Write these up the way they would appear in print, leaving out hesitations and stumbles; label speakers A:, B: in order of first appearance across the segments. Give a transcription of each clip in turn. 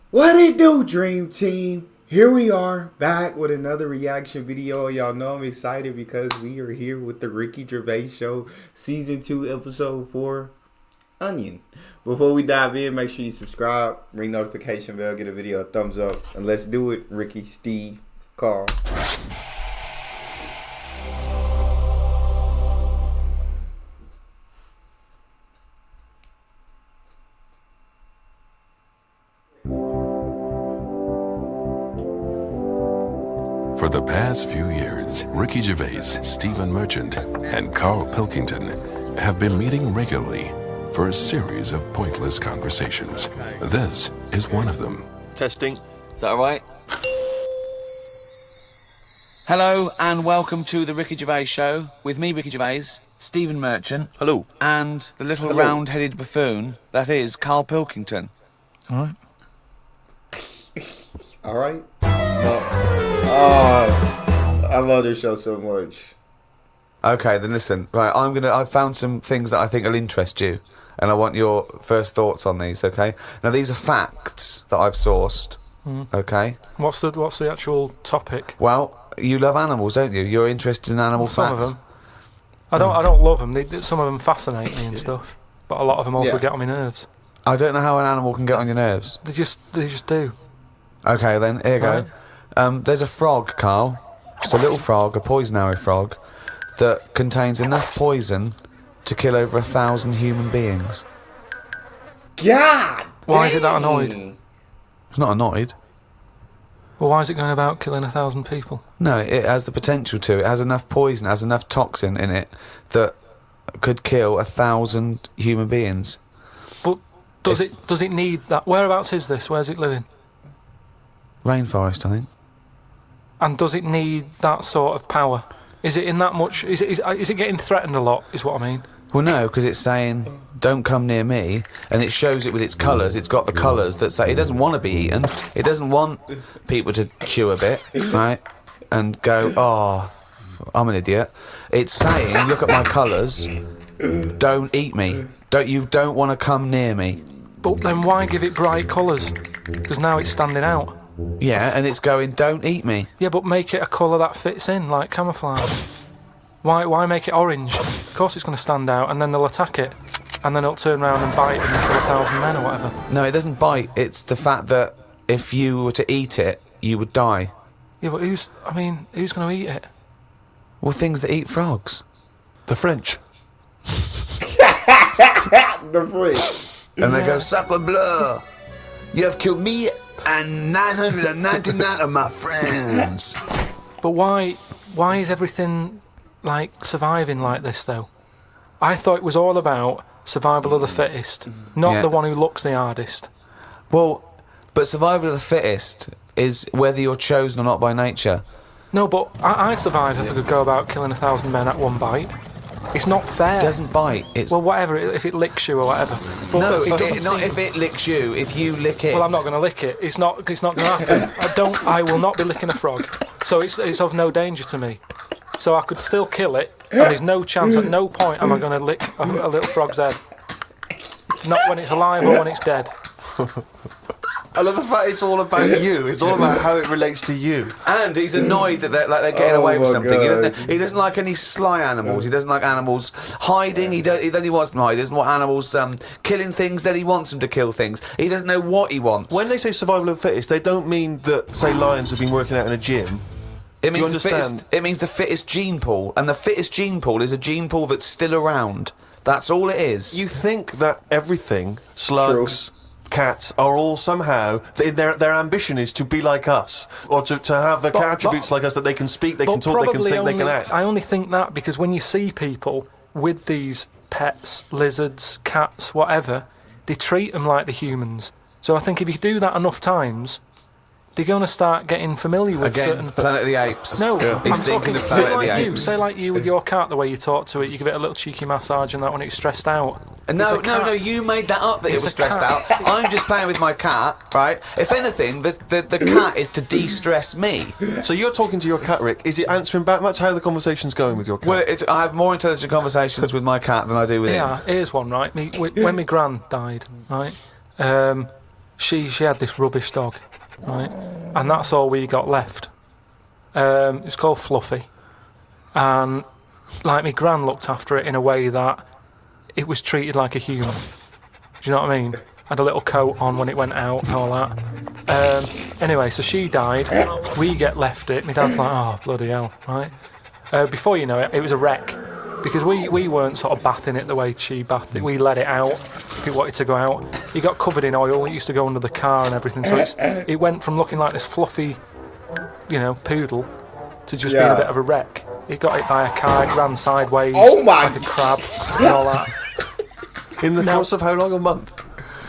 A: What it do, Dream Team? Here we are, back with another reaction video. Y'all know I'm excited because we are here with the Ricky Gervais Show, Season 2, Episode 4, Onion. Before we dive in, make sure you subscribe, ring notification bell, get a video a thumbs up, and let's do it, Ricky, Steve, Carl.
B: For the past few years, Ricky Gervais, Stephen Merchant, and Carl Pilkington have been meeting regularly for a series of pointless conversations. This is one of them.
C: Testing. Is that all right?
D: Hello and welcome to the Ricky Gervais Show with me, Ricky Gervais, Stephen Merchant.
C: Hello.
D: And the little round-headed buffoon that is Carl Pilkington.
E: All right.
A: All right. Oh, I love this show so much.
E: Okay, then listen. Right, I've found some things that I think will interest you, and I want your first thoughts on these. Okay. Now these are facts that I've sourced. Okay.
F: What's the actual topic?
E: Well, you love animals, don't you? You're interested in animal
F: Some
E: facts.
F: of them. I don't love them. Some of them fascinate me and stuff, but a lot of them also get on my nerves.
E: I don't know how an animal can get on your nerves.
F: They just do.
E: Okay, then here you go.
F: Right.
E: There's a frog, Carl. Just a little frog, a poison arrow frog, that contains enough poison to kill over 1,000 human beings.
A: God!
F: Why is it that annoyed?
E: It's not annoyed.
F: Well, why is it going about killing 1,000 people?
E: No, it has the potential to. It has enough poison, it has enough toxin in it that could kill 1,000 human beings.
F: But does it need that? Whereabouts is this? Where's it living?
E: Rainforest, I think.
F: And does it need that sort of power? Is it in that much? Is it getting threatened a lot? Is what I mean.
E: Well, no, because it's saying, don't come near me, and it shows it with its colours. It's got the colours that say it doesn't want to be eaten. It doesn't want people to chew a bit, right, and go, oh, I'm an idiot. It's saying, look at my colours, don't eat me. You don't want to come near me.
F: But then why give it bright colours? Because now it's standing out.
E: Yeah, and it's going, don't eat me.
F: Yeah, but make it a colour that fits in, like camouflage. Why make it orange? Of course it's going to stand out, and then they'll attack it. And then it'll turn around and bite and kill 1,000 men or whatever.
E: No, it doesn't bite. It's the fact that if you were to eat it, you would die.
F: Yeah, but who's going to eat it?
E: Well, things that eat frogs.
B: The French.
A: The freak.
E: And they go, sacre bleu, you have killed me and 999 of my friends.
F: But why is everything like surviving like this though? I thought it was all about survival of the fittest, not the one who looks the hardest.
E: Well, but survival of the fittest is whether you're chosen or not by nature.
F: No, but I'd survive if I could go about killing 1,000 men at one bite. It's not fair.
E: It doesn't bite. It's
F: well, whatever, if it licks you or whatever. But
E: no,
F: not
E: if it licks you. If you lick it.
F: Well, I'm not going to lick it. It's not going to happen. I will not be licking a frog. So it's of no danger to me. So I could still kill it, and there's no chance, at no point am I going to lick a little frog's head. Not when it's alive or when it's dead.
C: I love the fact it's all about you. It's all about how it relates to you.
E: And he's annoyed that they're getting away with something. He doesn't like any sly animals. He doesn't like animals hiding. He only wants them hide. He doesn't want animals killing things. Then he wants them to kill things. He doesn't know what he wants.
C: When they say survival of the fittest, they don't mean that, say, lions have been working out in a gym.
E: It means the fittest gene pool, and the fittest gene pool is a gene pool that's still around. That's all it is.
C: You think that everything, slugs, cats, are all somehow, their ambition is to be like us, or to have the attributes like us, that they can speak, they can talk, they can think, they can act.
F: I only think that because when you see people with these pets, lizards, cats, whatever, they treat them like the humans. So I think if you do that enough times, they're going to start getting familiar with certain...
E: Planet of the Apes.
F: No,
E: He's
F: I'm
E: thinking
F: talking...
E: of Planet of the Apes.
F: Say like you with your cat, the way you talk to it, you give it a little cheeky massage and that when it's stressed out.
E: No, you made that up that it was stressed out. I'm just playing with my cat, right? If anything, the cat is to de-stress me.
C: So you're talking to your cat, Rick. Is it answering back much? How are the conversations going with your cat?
E: Well, I have more intelligent conversations with my cat than I do with him.
F: Yeah, here's one, right? When my gran died, right? she had this rubbish dog, right? And that's all we got left. It's called Fluffy. And, like, my gran looked after it in a way that it was treated like a human. Do you know what I mean? Had a little coat on when it went out and all that. Anyway, so she died. We get left it. My dad's like, oh, bloody hell, right? Before you know it, it was a wreck. Because we weren't sort of bathing it the way she bathed it. We let it out. It wanted to go out. It got covered in oil. It used to go under the car and everything. So it went from looking like this fluffy, poodle to just being a bit of a wreck. It got hit by a car. It ran sideways like a crab and all that.
C: In the course of how long? A month?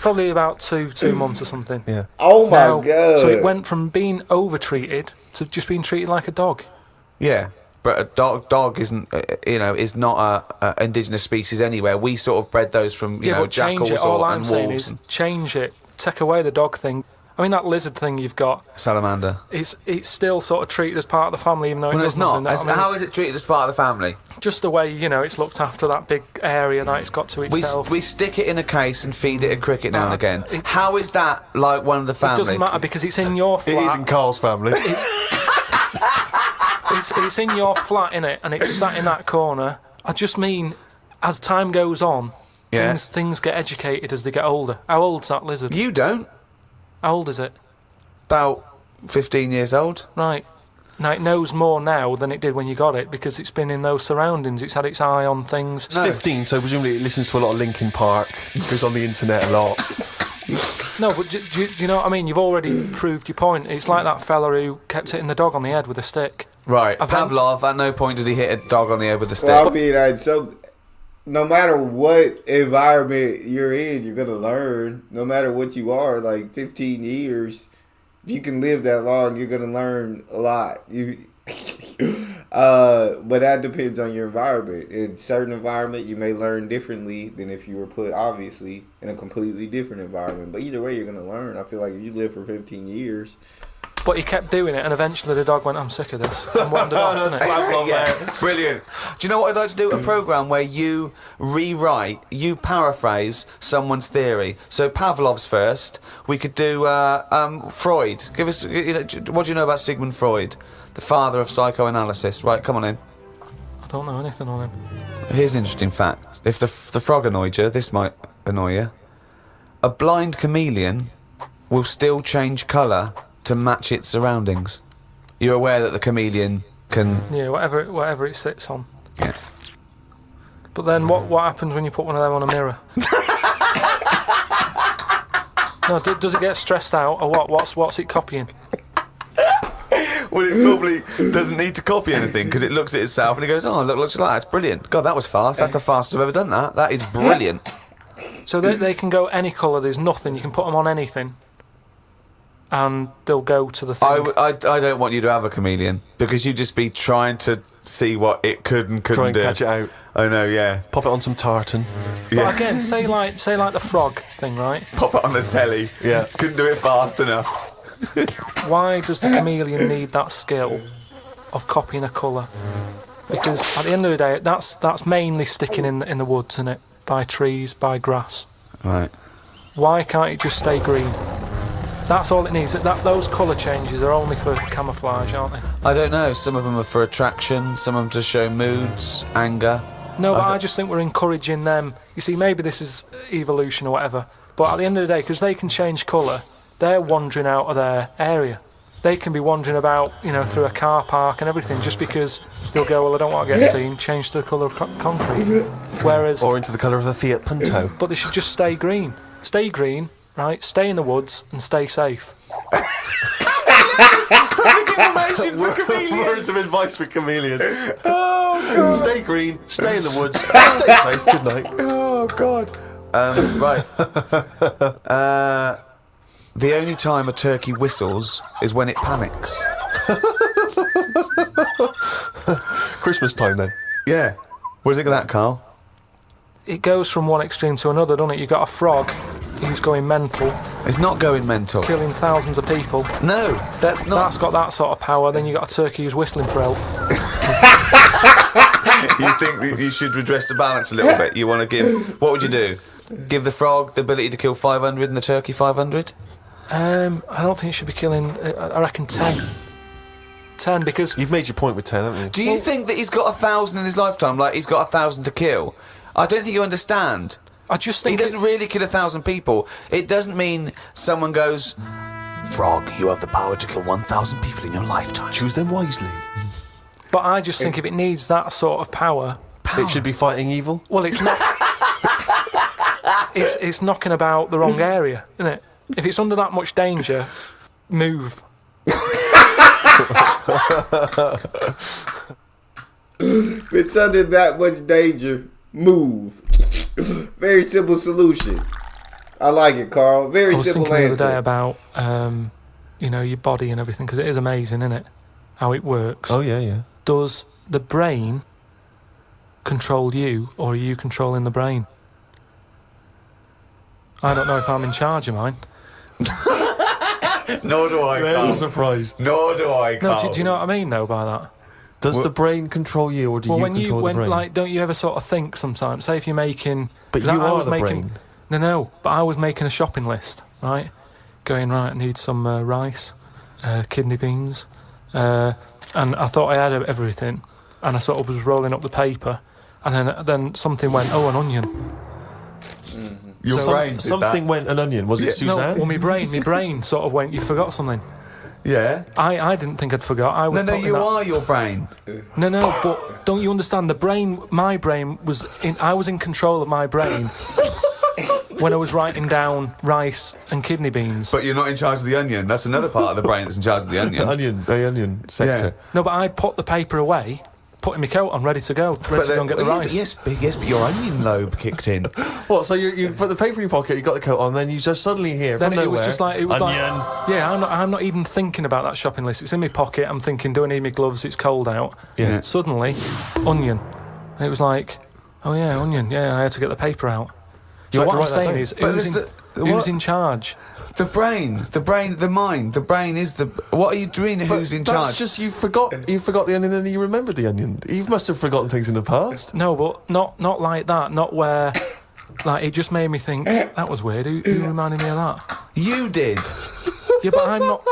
F: Probably about two months or something.
C: Yeah.
A: Oh my God.
F: So it went from being over-treated to just being treated like a dog.
E: Yeah. But a dog isn't, is not a indigenous species anywhere. We sort of bred those from,
F: but change
E: jackals
F: it. All I'm
E: and
F: saying
E: wolves.
F: is change it. Take away the dog thing. I mean, that lizard thing you've got.
E: Salamander.
F: It's still sort of treated as part of the family, even though it
E: Well, it's
F: does
E: not.
F: nothing.
E: How is it treated as part of the family?
F: Just the way, it's looked after, that big area that it's got to itself.
E: We stick it in a case and feed it a cricket now and again. How is that like one of the family?
F: It doesn't matter because it's in your flat.
C: It is in Carl's family.
F: It's in your flat, innit? And it's sat in that corner. I just mean, as time goes on, things get educated as they get older. How old's that lizard?
E: You don't.
F: How old is it?
E: About 15 years old.
F: Right. Now, it knows more now than it did when you got it because it's been in those surroundings. It's had its eye on things.
C: It's 15, so presumably it listens to a lot of Linkin Park, goes on the internet a lot.
F: No, but do you know what I mean? You've already proved your point. It's like that fella who kept hitting the dog on the head with a stick.
E: Right. Pavlov, at no point did he hit a dog on the head with a stick.
A: Well, I mean, so no matter what environment you're in, you're going to learn. No matter what you are, like 15 years, if you can live that long, you're going to learn a lot. But that depends on your environment. In certain environment, you may learn differently than if you were put, obviously, in a completely different environment. But either way, you're going to learn. I feel like if you live for 15 years...
F: But he kept doing it, and eventually the dog went, I'm sick of this, and wandered off, didn't it?
E: Yeah, brilliant. Do you know what I'd like to do? A programme where you paraphrase someone's theory. So Pavlov's first. We could do Freud. Give us, what do you know about Sigmund Freud, the father of psychoanalysis? Right, come on in.
F: I don't know anything on him.
E: Here's an interesting fact. If the frog annoyed you, this might annoy you. A blind chameleon will still change colour to match its surroundings. You're aware that the chameleon can...
F: Yeah, whatever it sits on.
E: Yeah.
F: But then what happens when you put one of them on a mirror? No, does it get stressed out, or what? What's it copying?
E: Well, it probably doesn't need to copy anything because it looks at itself and it goes, oh, look, looks like that. It's brilliant. God, that was fast. That's the fastest I've ever done that. That is brilliant.
F: So they can go any colour. There's nothing. You can put them on anything. And they'll go to the thing.
E: I don't want you to have a chameleon because you'd just be trying to see what it could and couldn't do.
C: Try and catch it out.
E: I know, yeah.
C: Pop it on some tartan.
F: But again, say like the frog thing, right?
E: Pop it on the telly.
C: Yeah.
E: Couldn't do it fast enough.
F: Why does the chameleon need that skill of copying a colour? Because at the end of the day, that's mainly sticking in the woods, isn't it? By trees, by grass.
E: Right.
F: Why can't it just stay green? That's all it needs. Those colour changes are only for camouflage, aren't they?
E: I don't know. Some of them are for attraction. Some of them to show moods, anger.
F: No, but I just think we're encouraging them. You see, maybe this is evolution or whatever. But at the end of the day, because they can change colour, they're wandering out of their area. They can be wandering about, through a car park and everything, just because they'll go, well, I don't want to get seen, change to the colour of concrete. Whereas...
C: Or into the colour of a Fiat Punto.
F: But they should just stay green. Stay green, right? Stay in the woods and stay safe.
E: Public information for chameleons.
C: Words of advice for chameleons. Oh, God. Stay green, stay in the woods, stay safe, good night.
E: Oh, God. Right. The only time a turkey whistles is when it panics.
C: Christmas time, then.
E: Yeah. What do you think of that, Carl?
F: It goes from one extreme to another, doesn't it? You've got a frog who's going mental,
E: It's not going mental.
F: killing thousands of people.
E: No, that's not.
F: That's got that sort of power. Then you've got a turkey who's whistling for help.
E: You think that you should redress the balance a little bit? You want to give... What would you do? Give the frog the ability to kill 500 and the turkey 500?
F: I don't think you should be killing. I reckon 10. 10 because
C: You've made your point with 10, haven't you?
E: Do you think that he's got 1,000 in his lifetime? Like he's got 1,000 to kill? I don't think you understand.
F: I just
E: He
F: think
E: doesn't really kill 1,000 people. It doesn't mean someone goes, Frog, you have the power to kill 1,000 people in your lifetime.
C: Choose them wisely.
F: But I just think if it needs that sort of power,
C: It should be fighting evil.
F: well, it's not. it's knocking about the wrong area, isn't it? If it's under that much danger, move.
A: If it's under that much danger, move. Very simple solution. I like it, Carl. Very
F: I was
A: simple
F: thinking the
A: answer.
F: other day about, your body and everything, because it is amazing, isn't it? How it works.
C: Oh, yeah.
F: Does the brain control you, or are you controlling the brain? I don't know if I'm in charge of mine.
E: Nor do I,
C: There's a surprise.
E: Nor do I,
F: No, do you know what I mean, though, by that?
C: Does the brain control you, or do you control the brain?
F: Don't you ever sort of think sometimes? Say if you're making,
C: But
F: 'cause
C: you
F: I
C: are
F: was
C: the
F: making,
C: brain.
F: No, but I was making a shopping list, right? Going right, I need some rice, kidney beans, and I thought I had everything, and I sort of was rolling up the paper, and then something went, an onion.
E: Your brain did
C: something
E: that.
C: went an onion. Was it Suzanne?
F: No, well, my brain sort of went, you forgot something.
E: Yeah.
F: I didn't think I'd forgot. I was
E: No,
F: putting
E: you
F: that-
E: are your brain.
F: No, but don't you understand? My brain was I was in control of my brain when I was writing down rice and kidney beans.
E: But you're not in charge of the onion. That's another part of the brain that's in charge of the onion.
C: The onion sector.
F: No, but I put the paper away, putting my coat on, ready to go and get the rice.
E: Yes, but your onion lobe kicked in.
C: What? So you put the paper in your pocket, you got the coat on, then you just suddenly hear
F: Then
C: from
F: it
C: nowhere,
F: was just like
C: onion.
F: yeah. I'm not even thinking about that shopping list. It's in my pocket. I'm thinking, do I need my gloves? It's cold out.
C: Yeah.
F: Suddenly, onion, and it was like, oh yeah, onion. Yeah, I had to get the paper out. So
C: had
F: what
C: to
F: I'm
C: write that
F: saying
C: down.
F: is,
E: But
F: who's in charge?
E: The brain, the mind. The brain is the. What are you doing? Who's in
C: That's
E: charge?
C: just you forgot the onion, and then you remembered the onion. You must have forgotten things in the past.
F: No, but not like that. Not where. Like, it just made me think, that was weird. Who reminded me of that?
E: You did.
F: Yeah, but I'm not.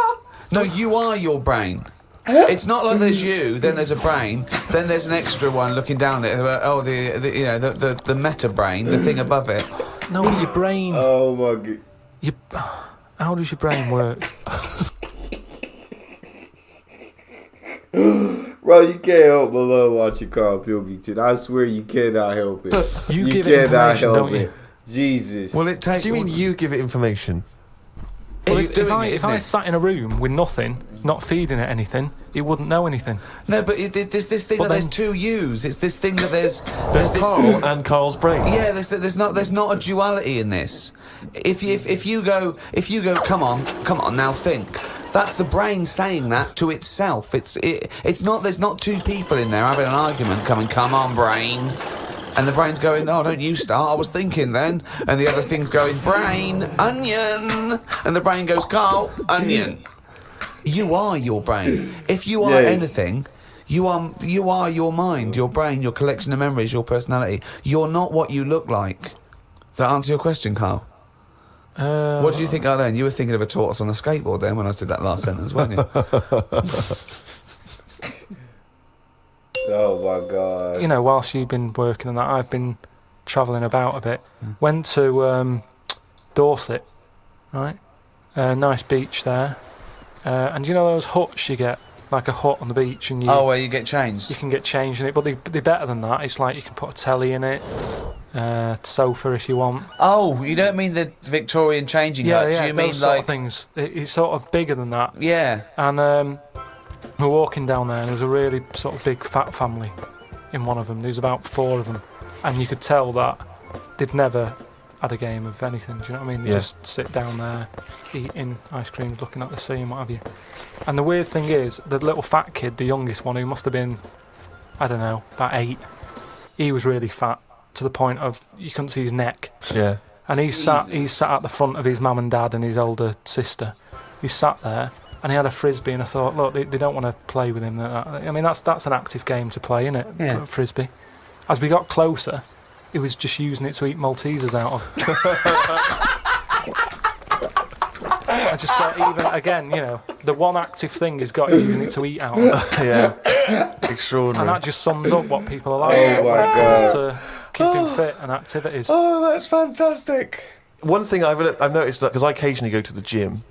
E: No, you are your brain. It's not like there's you, then there's a brain, then there's an extra one looking down at it. Oh, the meta brain, the thing above it.
F: No, your brain.
A: Oh my god.
F: How does your brain work?
A: Bro, you can't help but love watching Carl Pilkington. I swear you cannot help it.
F: You give it information, don't you?
A: Jesus.
E: Well, it takes.
C: Do you mean you give it information?
F: Well,
E: He's doing it,
F: if
E: isn't
F: I
E: it?
F: sat in a room with nothing, not feeding it anything, it wouldn't know anything.
E: No, but there's this thing
F: But
E: that there's
F: then-
E: two yous. It's this thing that there's this.
C: Carl and Carl's brain.
E: Yeah, there's not a duality in this. If you go, come on, now think. That's the brain saying that to itself. It's not. There's not two people in there having an argument. Come on, brain. And the brain's going, oh, don't you start, I was thinking then. And the other thing's going, brain, onion. And the brain goes, Carl, onion. You are your brain. If you are anything, you are your mind, your brain, your collection of memories, your personality. You're not what you look like. Does that answer your question, Carl? What did you think of then? You were thinking of a tortoise on a skateboard then when I did that last sentence, weren't you?
A: Oh my god.
F: You know, whilst you've been working on that, I've been travelling about a bit. Went to Dorset, right? Nice beach there. And you know those huts you get? Like a hut on the beach, and
E: Where you get changed?
F: you can get changed in it, but they're better than that. It's like you can put a telly in it, sofa if you want.
E: Oh, you don't mean the Victorian changing hut?
F: Yeah,
E: You mean
F: those sort
E: like
F: of things. It's sort of bigger than that.
E: yeah?
F: And we're walking down there, and there was a really sort of big fat family in one of them. There was about 4 of them, and you could tell that they'd never had a game of anything. Do you know what I mean? They just sit down there, eating ice creams, looking at the sea and what have you. And the weird thing is, the little fat kid, the youngest one, who must have been, I don't know, about 8, he was really fat to the point of you couldn't see his neck.
C: Yeah.
F: And he sat at the front of his mum and dad and his older sister. He sat there, and he had a frisbee, and I thought, look, they don't want to play with him. I mean, that's an active game to play, isn't it?
E: Yeah.
F: Frisbee. As we got closer, he was just using it to eat Maltesers out of. I just even again, the one active thing he's got is using it to eat out of.
C: Yeah. Extraordinary.
F: And that just sums up what people are like
A: Oh, my
F: when it
A: God.
F: comes to keeping fit and activities.
C: Oh, that's fantastic. One thing I've noticed, that because I occasionally go to the gym,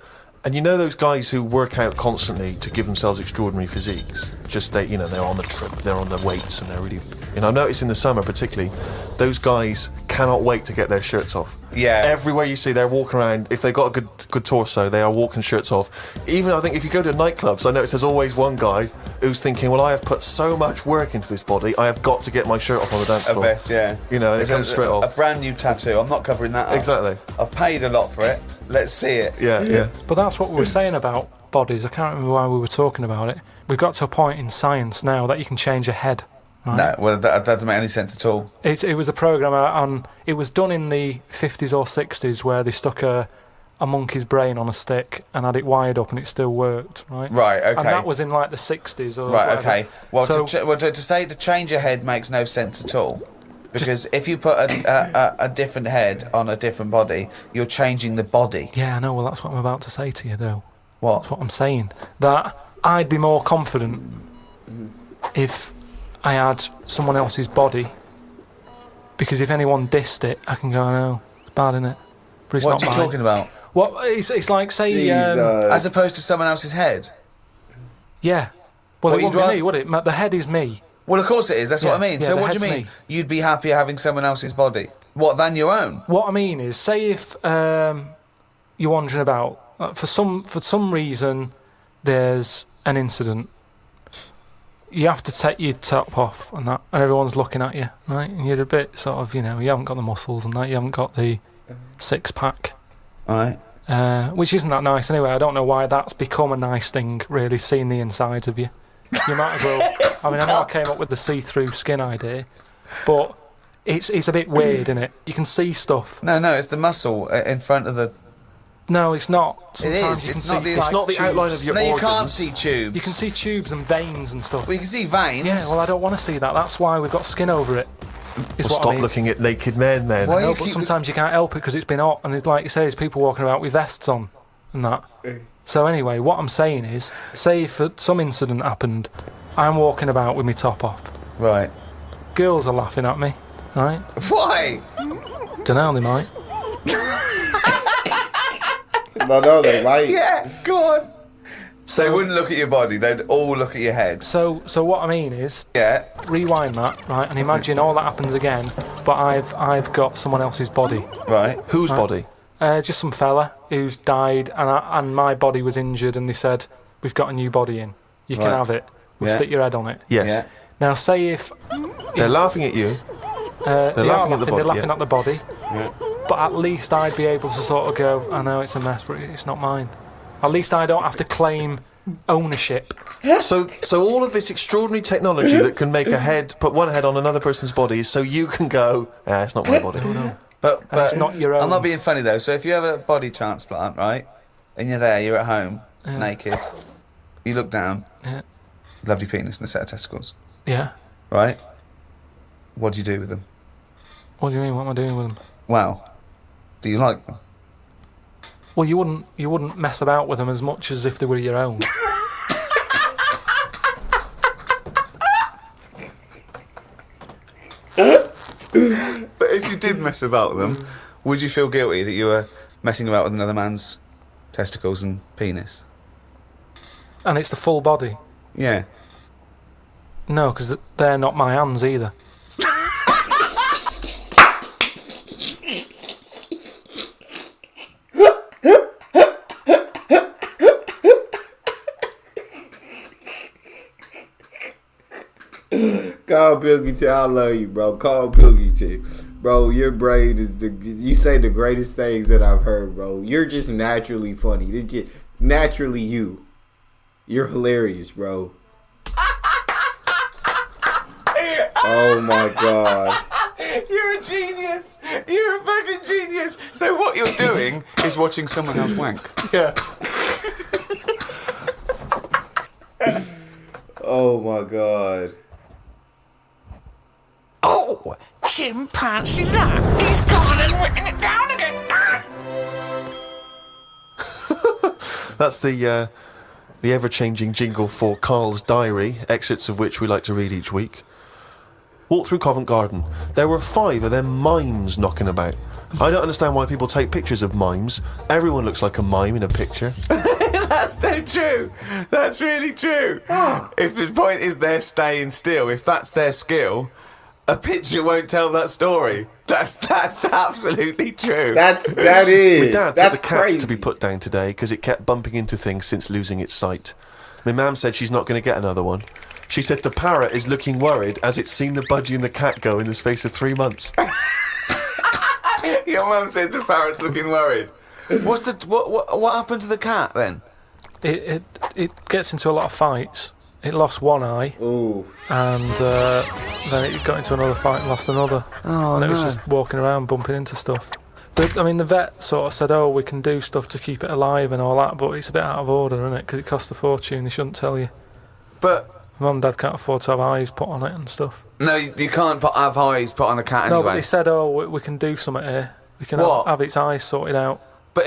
C: and those guys who work out constantly to give themselves extraordinary physiques, just they're on the trip, they're on the weights, and they're really. I notice in the summer particularly, those guys cannot wait to get their shirts off.
E: Yeah.
C: Everywhere you see, they're walking around. If they've got a good torso, they are walking shirts off. Even I think if you go to nightclubs, I notice there's always one guy who's thinking, well, I have put so much work into this body, I have got to get my shirt off on the dance floor.
E: A vest, yeah.
C: And it comes straight off.
E: A brand new tattoo. I'm not covering that up.
C: Exactly.
E: I've paid a lot for it. Let's see it.
C: Yeah.
F: But that's what we were saying about bodies. I can't remember why we were talking about it. We've got to a point in science now that you can change a head. Right?
E: No, well, that doesn't make any sense at all.
F: It was a program on. It was done in the 50s or 60s where they stuck a monkey's brain on a stick and had it wired up and it still worked, right?
E: Right, okay.
F: And that was in like the 60s or
E: Right,
F: whatever.
E: okay. Well,
F: So-
E: to say to change a head makes no sense at all. Because if you put a different head on a different body, you're changing the body.
F: Yeah, I know. Well, that's what I'm about to say to you, though.
E: What?
F: That's what I'm saying. That I'd be more confident if I had someone else's body, because if anyone dissed it, I can go, no, it's bad, innit? But it's
E: What
F: not
E: are you
F: mine.
E: talking about?
F: What? It's like, say,
A: Jesus.
E: As opposed to someone else's head?
F: yeah. Well,
E: What,
F: it
E: you'd
F: wouldn't be
E: rather-
F: me, would it? The head is me.
E: Well, of course it is. That's what I mean.
F: Yeah,
E: So
F: the
E: what do you
F: head's
E: mean?
F: me.
E: You'd be happier having someone else's body? What, than your own?
F: What I mean is, say if you're wandering about, for some reason, there's an incident. You have to take your top off and that, and everyone's looking at you, right? And you're a bit sort of, you haven't got the muscles and that, you haven't got the six-pack,
E: Right.
F: which isn't that nice anyway. I don't know why that's become a nice thing, really, seeing the insides of you. You might as well. I mean, I know I came up with the see-through skin idea, but it's a bit weird, isn't it? You can see stuff.
E: No, it's the muscle in front of the...
F: No, it's not.
E: It is.
F: Sometimes you can
E: It's
F: see,
E: not the-
F: like,
C: It's not the
F: tubes.
C: outline of your
E: No, you
C: organs.
E: can't see tubes.
F: You can see tubes and veins and stuff.
E: Well, you can see veins.
F: Yeah, well, I don't want to see that. That's why we've got skin over it. Is
C: Well,
F: what
C: stop
F: I mean.
C: looking at naked men, then.
E: Why-
F: No,
E: you
F: but
E: keep-
F: sometimes you can't help it because it's been hot, and like you say, there's people walking about with vests on and that. So anyway, what I'm saying is, say if some incident happened, I'm walking about with my top off.
E: Right.
F: Girls are laughing at me, right?
E: Why?
F: Dunno, they might.
A: No, they might.
E: Yeah, go on. So they wouldn't look at your body, they'd all look at your head.
F: So what I mean is,
E: Yeah.
F: rewind that, right, and imagine all that happens again, but I've got someone else's body.
E: Right.
C: Whose body?
F: Just some fella who's died, and my body was injured, and they said, we've got a new body in. You can
E: Right.
F: have it. We'll
E: Yeah.
F: stick your head on it.
C: Yes.
E: Yeah.
F: Now, say if
C: They're laughing at you.
F: they are
C: laughing at the body,
F: they're laughing
C: yeah.
F: at the body,
E: Yeah.
F: but at least I'd be able to sort of go, I know it's a mess, but it's not mine. At least I don't have to claim ownership.
C: So all of this extraordinary technology that can make put one head on another person's body, so you can go, it's not my body.
E: But
F: it's not your
E: I'm
F: own.
E: not being funny though. So if you have a body transplant, right, and you're there, you're at home, naked, you look down,
F: Yeah.
E: lovely penis and a set of testicles,
F: Yeah.
E: right? What do you do with them?
F: What do you mean? What am I doing with them?
E: Well, do you like them?
F: Well, you wouldn't mess about with them as much as if they were your own.
E: But if you did mess about with them, would you feel guilty that you were messing about with another man's testicles and penis?
F: And it's the full body.
E: Yeah.
F: No, because they're not my hands either.
A: Carl Pilkington, I love you, bro. Carl Pilkington. Bro, your brain is you say the greatest things that I've heard, bro. You're just naturally funny. It's just naturally you. You're hilarious, bro. Oh my god.
E: You're a genius. You're a fucking genius. So what you're doing is watching someone else wank.
C: Yeah.
A: Oh my god.
G: Oh, chimpanzee's that. He's gone and written it down again.
C: That's the ever-changing jingle for Carl's diary, excerpts of which we like to read each week. Walked through Covent Garden. There were 5 of them mimes knocking about. I don't understand why people take pictures of mimes. Everyone looks like a mime in a picture.
E: That's so true. That's really true. If the point is they're staying still, if that's their skill, a picture won't tell that story. That's absolutely true.
A: That
C: My
A: is.
C: dad
A: That's
C: took the cat
A: crazy.
C: to be put down today because it kept bumping into things since losing its sight. My mum said she's not going to get another one. She said the parrot is looking worried as it's seen the budgie and the cat go in the space of 3 months.
E: Your mum said the parrot's looking worried. What happened to the cat then?
F: It gets into a lot of fights. It lost one eye,
A: Ooh.
F: and then it got into another fight and lost another.
E: Oh,
F: and it was
E: no.
F: just walking around bumping into stuff. The vet sort of said, "Oh, we can do stuff to keep it alive and all that," but it's a bit out of order, isn't it? Because it costs a fortune. They shouldn't tell you.
E: But
F: Mum and Dad can't afford to have eyes put on it and stuff.
E: no, you can't have eyes put on a cat
F: No,
E: anyway.
F: but they said, "Oh, we can do something here. We can
E: What?
F: have its eyes sorted out."
E: But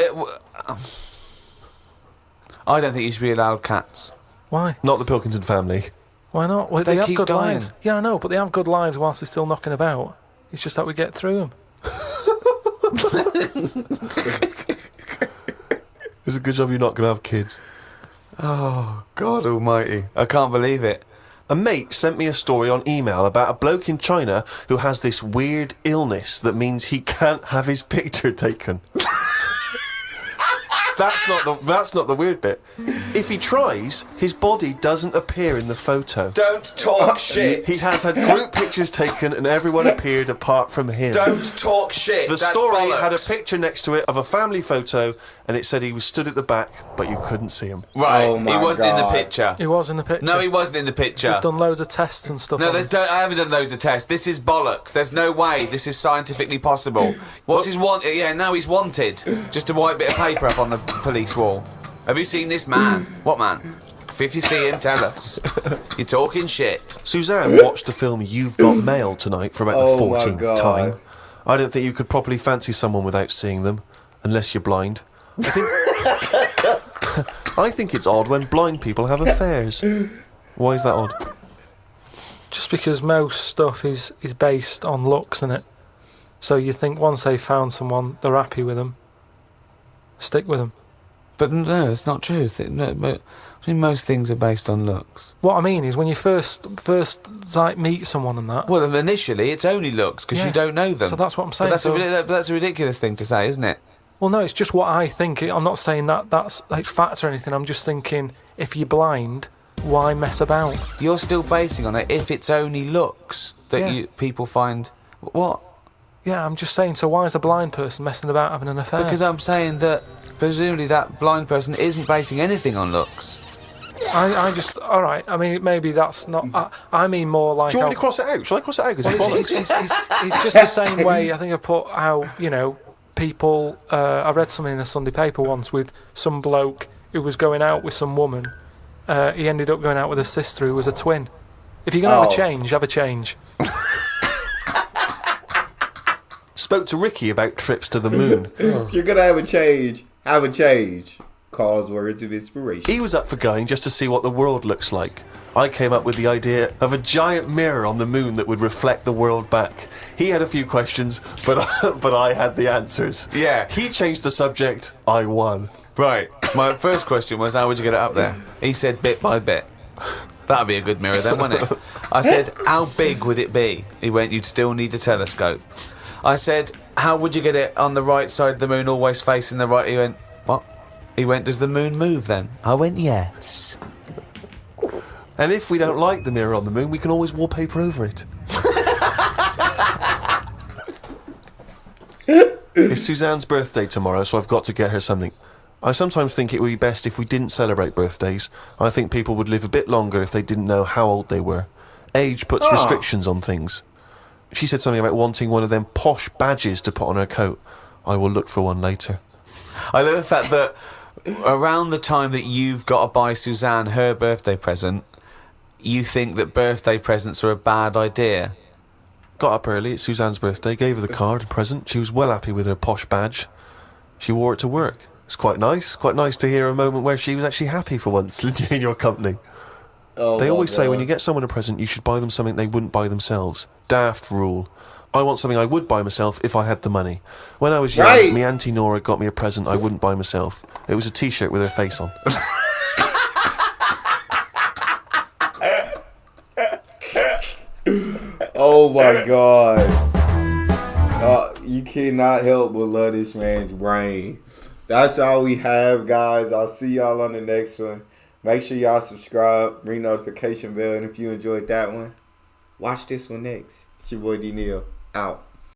E: I don't think you should be allowed cats.
F: Why?
C: Not the Pilkington family.
F: Why not? Well,
E: They
F: they have
E: keep
F: good
E: dying.
F: lives. Yeah, I know, but they have good lives whilst they're still knocking about. It's just that we get through them.
C: It's a good job you're not going to have kids.
E: Oh, God almighty. I can't believe it.
C: A mate sent me a story on email about a bloke in China who has this weird illness that means he can't have his picture taken. That's not the weird bit. If he tries, his body doesn't appear in the photo.
E: Don't talk shit.
C: He has had group pictures taken and everyone appeared apart from him.
E: Don't talk shit.
C: The
E: That's
C: story
E: bollocks.
C: had a picture next to it of a family photo and it said he was stood at the back, but you couldn't see him.
E: Right,
A: Oh
E: he
A: my
E: wasn't in the
A: God.
E: picture.
F: He was in the picture.
E: No, he wasn't in the picture.
F: We've done loads of tests and stuff.
E: No,
F: on him.
E: I haven't done loads of tests. This is bollocks. There's no way this is scientifically possible. What's his want? Yeah, now he's wanted. Just a white bit of paper up on the police wall. Have you seen this man? What man? If you see him, tell us. You're talking shit.
C: Suzanne watched the film You've Got Mail tonight for about
A: Oh
C: the
A: my
C: 14th
A: God.
C: time. I don't think you could properly fancy someone without seeing them, unless you're blind. I think it's odd when blind people have affairs. Why is that odd?
F: Just because most stuff is based on looks, innit? So you think once they've found someone, they're happy with them. Stick with them.
E: But no, it's not true. Most things are based on looks.
F: What I mean is when you first like meet someone and that.
E: Well, initially it's only looks because
F: Yeah.
E: you don't know them.
F: So that's what I'm saying.
E: But
F: So-
E: that's a ridiculous thing to say, isn't it?
F: Well, no, it's just what I think. I'm not saying that's like fact or anything. I'm just thinking if you're blind, why mess about?
E: You're still basing on it if it's only looks that
F: Yeah.
E: people find. What?
F: Yeah, I'm just saying. So why is a blind person messing about having an affair?
E: Because I'm saying that presumably that blind person isn't basing anything on looks.
F: I just all right. I mean, maybe that's not. I mean more like.
C: Do you want me
F: how-
C: to cross it out? Shall I cross it out? Because
F: Well,
C: it's bollocks.
F: it's just the same way. I think I put how people. I read something in a Sunday paper once with some bloke who was going out with some woman. He ended up going out with a sister who was a twin. If you're gonna have a change, have a change.
C: Spoke to Ricky about trips to the moon.
A: If you're gonna have a change, have a change. Cause words of inspiration.
C: He was up for going just to see what the world looks like. I came up with the idea of a giant mirror on the moon that would reflect the world back. He had a few questions, but I had the answers.
E: Yeah.
C: He changed the subject. I won.
E: Right. My first question was, how would you get it up there? He said bit by bit. That'd be a good mirror then, wouldn't it? I said, how big would it be? He went, you'd still need a telescope. I said, how would you get it on the right side of the moon, always facing the right? He went, what? He went, does the moon move then? I went, yes.
C: And if we don't like the mirror on the moon, we can always wallpaper over it. It's Suzanne's birthday tomorrow, so I've got to get her something. I sometimes think it would be best if we didn't celebrate birthdays. I think people would live a bit longer if they didn't know how old they were. Age puts restrictions on things. She said something about wanting one of them posh badges to put on her coat. I will look for one later.
E: I love the fact that around the time that you've got to buy Suzanne her birthday present, you think that birthday presents are a bad idea.
C: Got up early, it's Suzanne's birthday, gave her the card and present. She was well happy with her posh badge. She wore it to work. It's quite nice. Quite nice to hear a moment where she was actually happy for once in your company.
A: Oh,
C: They
A: my
C: always say
A: God.
C: when you get someone a present, you should buy them something they wouldn't buy themselves. Daft rule. I want something I would buy myself if I had the money. When I was young,
A: Right.
C: me Auntie Nora got me a present I wouldn't buy myself. It was a T-shirt with her face on.
A: Oh my God. You cannot help but love this man's brain. That's all we have, guys. I'll see y'all on the next one. Make sure y'all subscribe, ring notification bell, and if you enjoyed that one, watch this one next. It's your boy D Neal. Out.